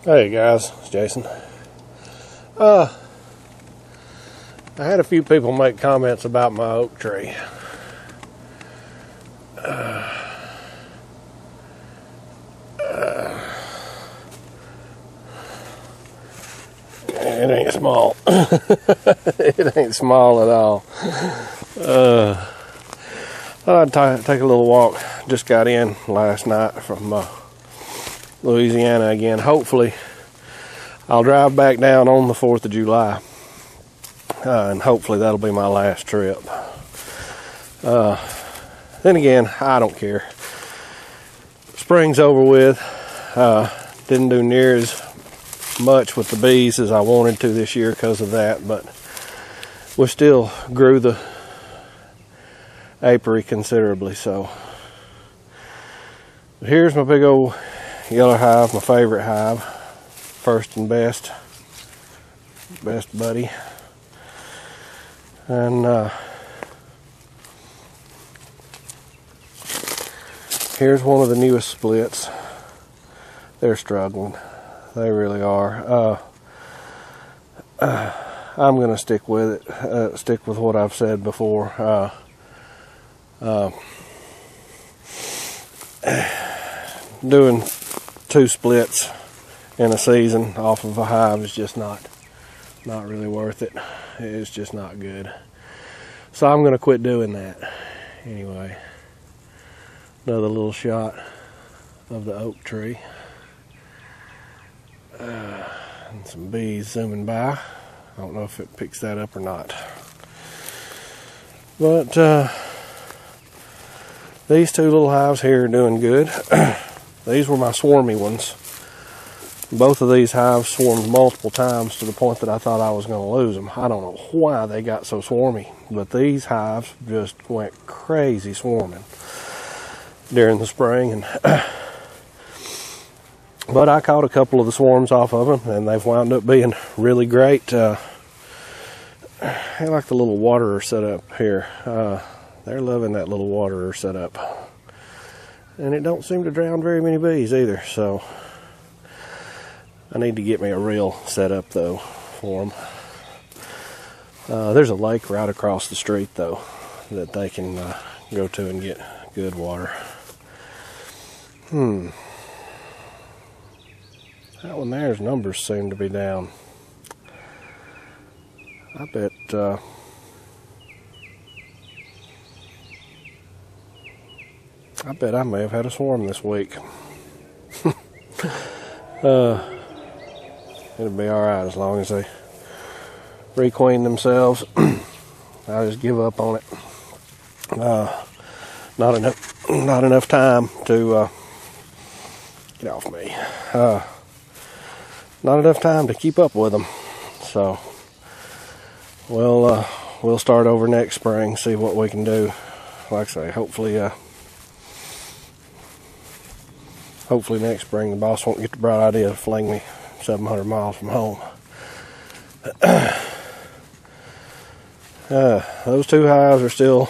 Hey guys, it's Jason. I had a few people make comments about my oak tree. It ain't small. It ain't small at all. Thought I'd take a little walk. Just got in last night from Louisiana again. Hopefully I'll drive back down on the 4th of July, and hopefully that'll be my last trip. Then again, I don't care. Spring's over with. Didn't do near as much with the bees as I wanted to this year because of that, but we still grew the apiary considerably. So here's my big old yellow hive, my favorite hive, first and best buddy. And here's one of the newest splits. They're struggling. They really are. I'm gonna stick with it. Stick with what I've said before. Doing 2 splits in a season off of a hive is just not really worth it. It's just not good. So I'm gonna quit doing that. Anyway, another little shot of the oak tree. And some bees zooming by. I don't know if it picks that up or not. But these 2 little hives here are doing good. These were my swarmy ones. Both of these hives swarmed multiple times to the point that I thought I was going to lose them. I don't know why they got so swarmy, but these hives just went crazy swarming during the spring. And but I caught a couple of the swarms off of them, and they've wound up being really great. I like the little waterer setup here. They're loving that little waterer setup. And it don't seem to drown very many bees either, so I need to get me a real setup though for them. There's a lake right across the street though that they can go to and get good water. That one there's numbers seem to be down. I bet I may have had a swarm this week. It'll be alright as long as they requeen themselves. I just give up on it. Not enough time to get off me. Not enough time to keep up with them. So we'll start over next spring, see what we can do. Like I say, hopefully next spring the boss won't get the bright idea to fling me 700 miles from home. Those 2 hives are still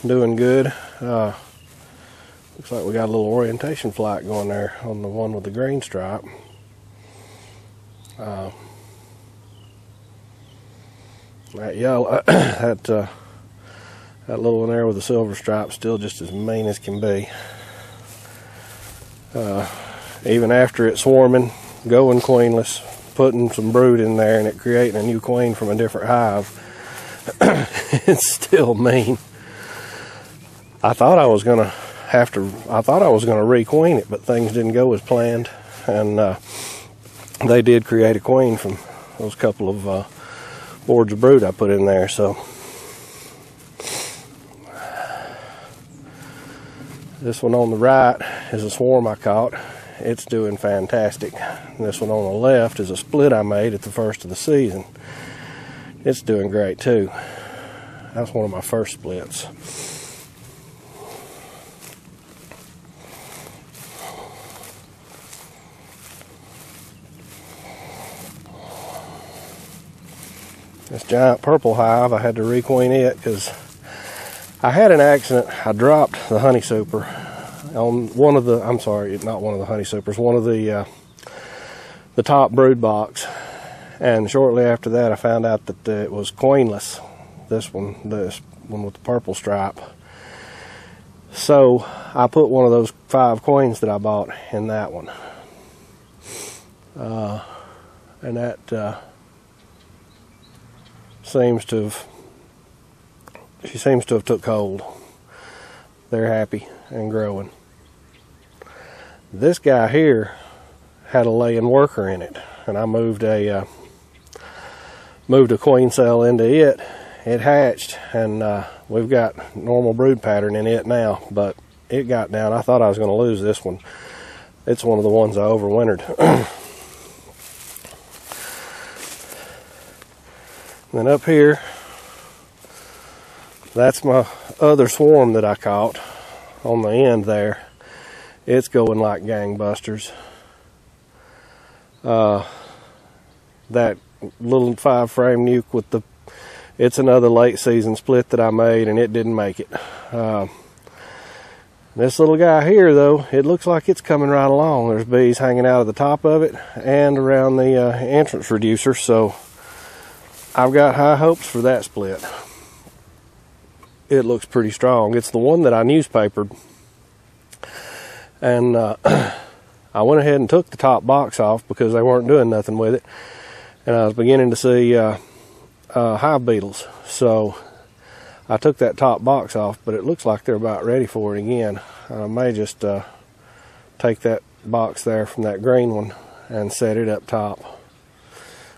doing good. Looks like we got a little orientation flight going there on the one with the green stripe. That yellow, that little one there with the silver stripe, still just as mean as can be. Even after it swarming, going queenless, putting some brood in there, and it creating a new queen from a different hive, it's still mean. I thought I was gonna requeen it, but things didn't go as planned, and they did create a queen from those couple of boards of brood I put in there. So this one on the right is a swarm I caught. It's doing fantastic. And this one on the left is a split I made at the first of the season. It's doing great too. That's one of my first splits. This giant purple hive, I had to requeen it because I had an accident. I dropped the honey super. 1 of the honey supers, one of the the top brood box. And shortly after that, I found out that it was queenless. This one with the purple stripe. So I put one of those 5 queens that I bought in that one. And that she seems to have took hold. They're happy and growing. This guy here had a laying worker in it, and I moved a queen cell into it. It hatched, and we've got normal brood pattern in it now, but it got down. I thought I was going to lose this one. It's one of the ones I overwintered. Then up here, that's my other swarm that I caught on the end there. It's going like gangbusters. That little 5-frame nuke with it's another late season split that I made, and it didn't make it. This little guy here, though, it looks like it's coming right along. There's bees hanging out of the top of it and around the entrance reducer, so I've got high hopes for that split. It looks pretty strong. It's the one that I newspapered, and I went ahead and took the top box off because they weren't doing nothing with it, and I was beginning to see hive beetles. So I took that top box off, but it looks like they're about ready for it again. I may just take that box there from that green one and set it up top.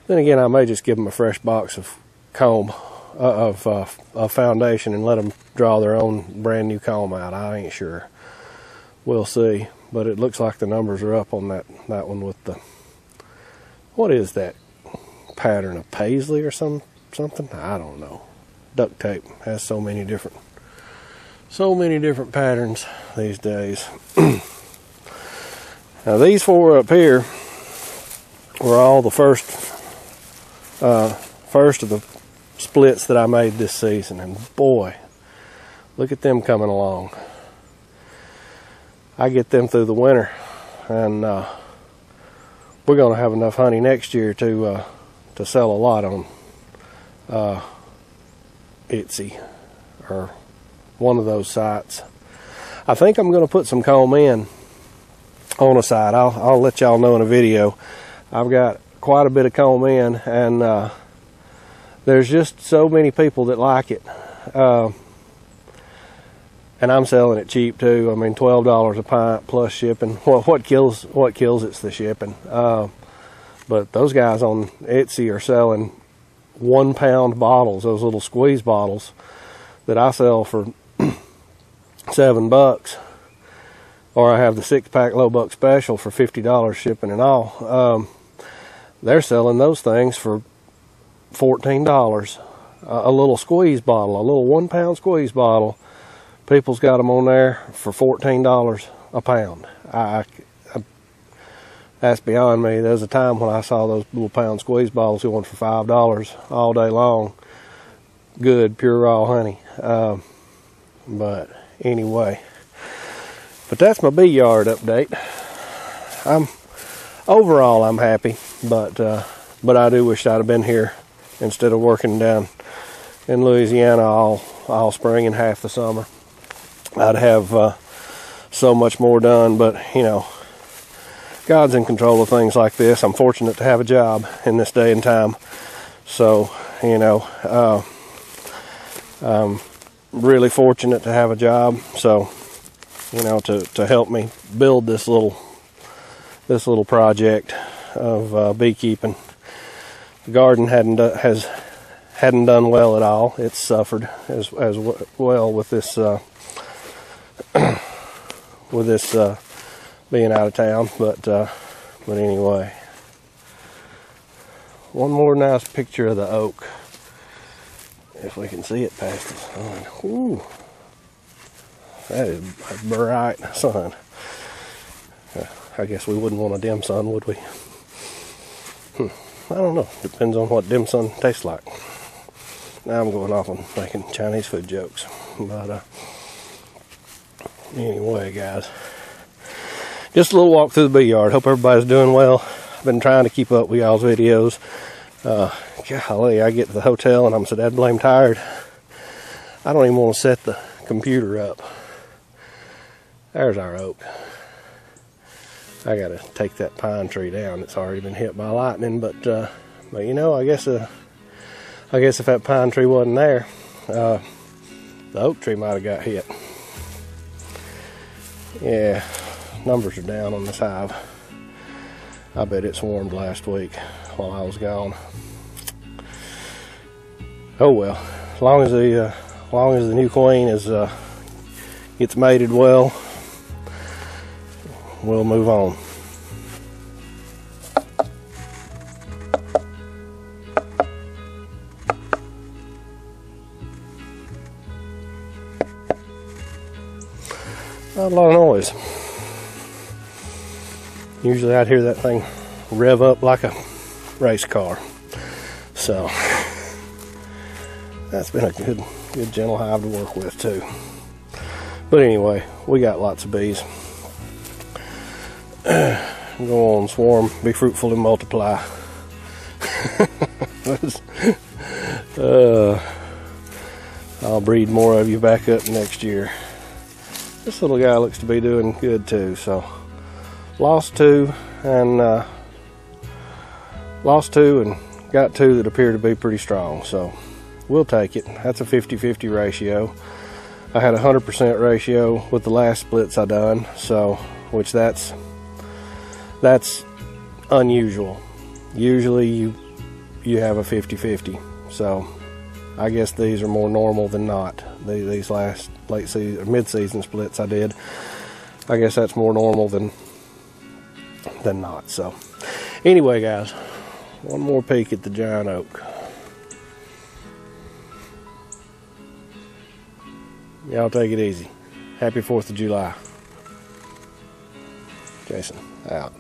Then again, I may just give them a fresh box of comb, of foundation, and let them draw their own brand new comb out. I ain't sure. We'll see. But it looks like the numbers are up on that one with the, what is that pattern, of paisley or something? I don't know. Duct tape has so many different patterns these days. Now these 4 up here were all the first of the splits that I made this season, and boy, look at them coming along. I get them through the winter, and we're going to have enough honey next year to sell a lot on Etsy or one of those sites. I think I'm going to put some comb in on a site. I'll let y'all know in a video. I've got quite a bit of comb in, and there's just so many people that like it. And I'm selling it cheap too. I mean, $12 a pint plus shipping. What kills it's the shipping. But those guys on Etsy are selling 1-pound bottles, those little squeeze bottles that I sell for $7. Or I have the 6-pack low buck special for $50 shipping and all. They're selling those things for $14. A little squeeze bottle, a little 1-pound squeeze bottle. People's got them on there for $14 a pound. That's beyond me. There's a time when I saw those little pound squeeze bottles going for $5 all day long. Good, pure raw honey. But anyway, but that's my bee yard update. Overall I'm happy, but I do wish I'd have been here instead of working down in Louisiana all spring and half the summer. I'd have so much more done, but you know, God's in control of things like this. I'm fortunate to have a job in this day and time, so you know, I'm really fortunate to have a job. So you know, to help me build this little project of beekeeping. The garden hadn't done well at all. It's suffered as well with this being out of town, but anyway, one more nice picture of the oak, if we can see it past the sun. Ooh, that is a bright sun. I guess we wouldn't want a dim sun, would we? I don't know. Depends on what dim sun tastes like. Now I'm going off on making Chinese food jokes, but anyway, guys, just a little walk through the bee yard. Hope everybody's doing well. been trying to keep up with y'all's videos. Golly, I get to the hotel and I'm so dad blame tired. I don't even want to set the computer up. There's our oak. I gotta take that pine tree down. It's already been hit by lightning, but you know, I guess if that pine tree wasn't there, the oak tree might have got hit. Yeah, numbers are down on this hive. I bet it swarmed last week while I was gone. Oh well, as long as the new queen gets mated well, we'll move on. Not a lot of noise. Usually I'd hear that thing rev up like a race car. So that's been a good gentle hive to work with too. But anyway, we got lots of bees. Go on, swarm, be fruitful and multiply. I'll breed more of you back up next year. This little guy looks to be doing good too. So lost two and got two that appear to be pretty strong. So we'll take it. That's a 50-50 ratio. I had a 100% ratio with the last splits I done, so which that's unusual. Usually you have a 50-50. So I guess these are more normal than not. These last late season or mid-season splits I did, I guess that's more normal than not. So anyway, guys, one more peek at the giant oak. Y'all take it easy. Happy 4th of July. Jason, out.